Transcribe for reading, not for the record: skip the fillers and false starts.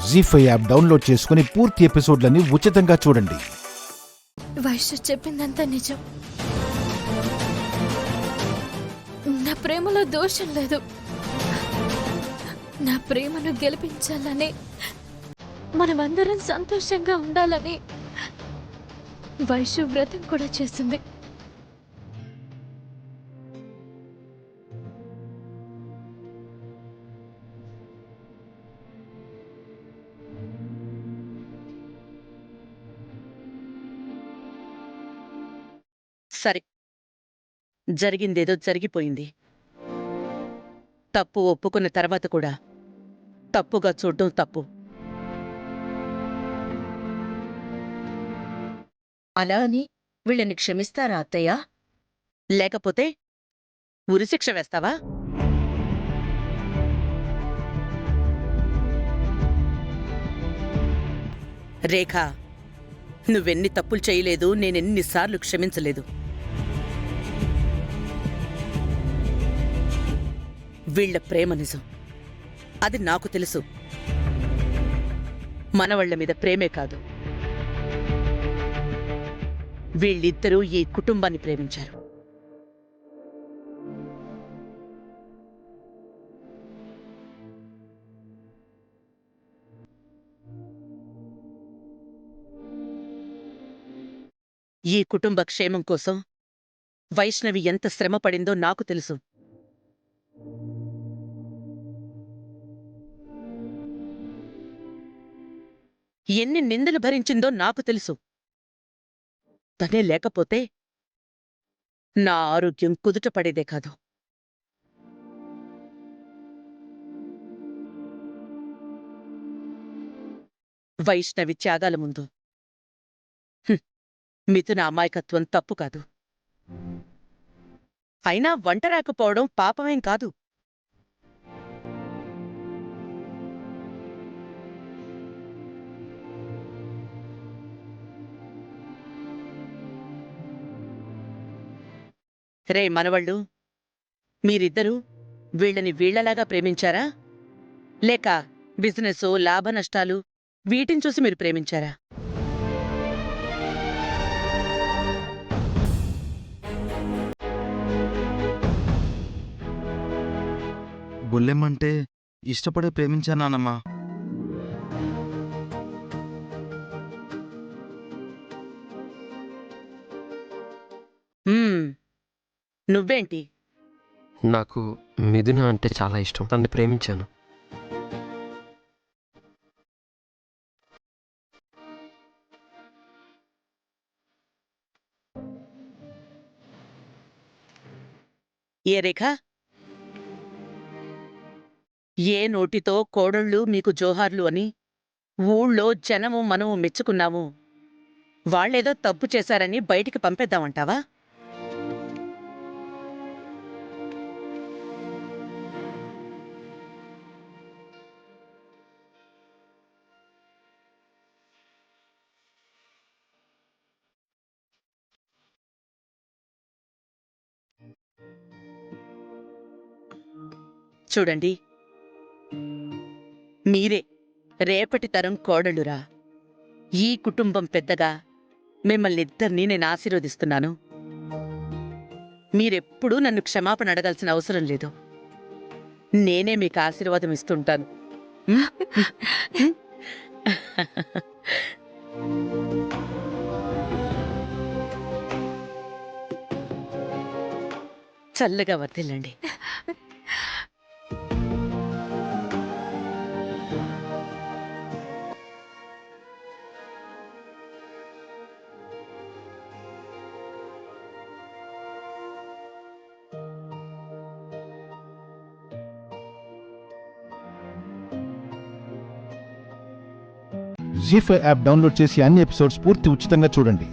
జీ5 app download చేసుకుని పూర్తి ఎపిసోడ్లని ఉచితంగా చూడండి. వైశ్య చెప్పిందంతా నిజం. నా ప్రేమలో దోషం లేదు. నా ప్రేమను గెలిపించాలని, మనమందరం సంతోషంగా ఉండాలని వైశ్య వ్రతం కూడా చేసింది. సరే, జరిగిందేదో జరిగిపోయింది. తప్పు ఒప్పుకున్న తర్వాత కూడా తప్పుగా చూడ్డం తప్పు. అలా అని వీళ్ళని క్షమిస్తారా అత్తయ్య? లేకపోతే ఉరిశిక్ష వేస్తావా? రేఖ, నువ్వెన్ని తప్పులు చేయలేదు, నేనెన్నిసార్లు క్షమించలేదు. వీళ్ల ప్రేమ నిజం, అది నాకు తెలుసు. మనవాళ్ల మీద ప్రేమే కాదు, వీళ్ళిద్దరూ ఈ కుటుంబాన్ని ప్రేమించారు. ఈ కుటుంబ క్షేమం కోసం వైష్ణవి ఎంత శ్రమ పడిందో నాకు తెలుసు. ఎన్ని నిందలు భరించిందో నాకు తెలుసు. తనే లేకపోతే నా ఆరోగ్యం కుదుట పడేదే కాదు. వైష్ణవి త్యాగాల ముందు మిథున అమాయకత్వం తప్పు కాదు. అయినా వంట రాకపోవడం పాపమేం కాదు. రే మనవళ్ళు, మీరిద్దరూ వీళ్ళని వీళ్లలాగా ప్రేమించారా, లేక బిజినెస్ లాభ నష్టాలు వీటిని చూసి మీరు ప్రేమించారా? బుల్లెమ్మంటే ఇష్టపడే ప్రేమించానమ్మా. నువ్వేంటి? నాకు మిథున అంటే చాలా ఇష్టం, తనని ప్రేమించాను. ఏ రేఖ, ఏ నోటితో కోడళ్ళు మీకు జోహార్లు అని ఊళ్ళో జనము మనము మెచ్చుకున్నాము, వాళ్ళేదో తప్పు చేశారని బయటికి పంపేద్దామంటావా? చూడండి, మీరే రేపటి తరం కోడళ్ళురా. ఈ కుటుంబం పెద్దగా మిమ్మల్నిద్దరినీ నేను ఆశీర్వదిస్తున్నాను. మీరెప్పుడూ నన్ను క్షమాపణ అడగాల్సిన అవసరం లేదు. నేనే మీకు ఆశీర్వాదం ఇస్తుంటాను. చల్లగా వర్ధిల్లండి. జీ5 యాప్ డౌన్లోడ్ చేసి అన్ని ఎపిసోడ్స్ పూర్తి ఉచితంగా చూడండి.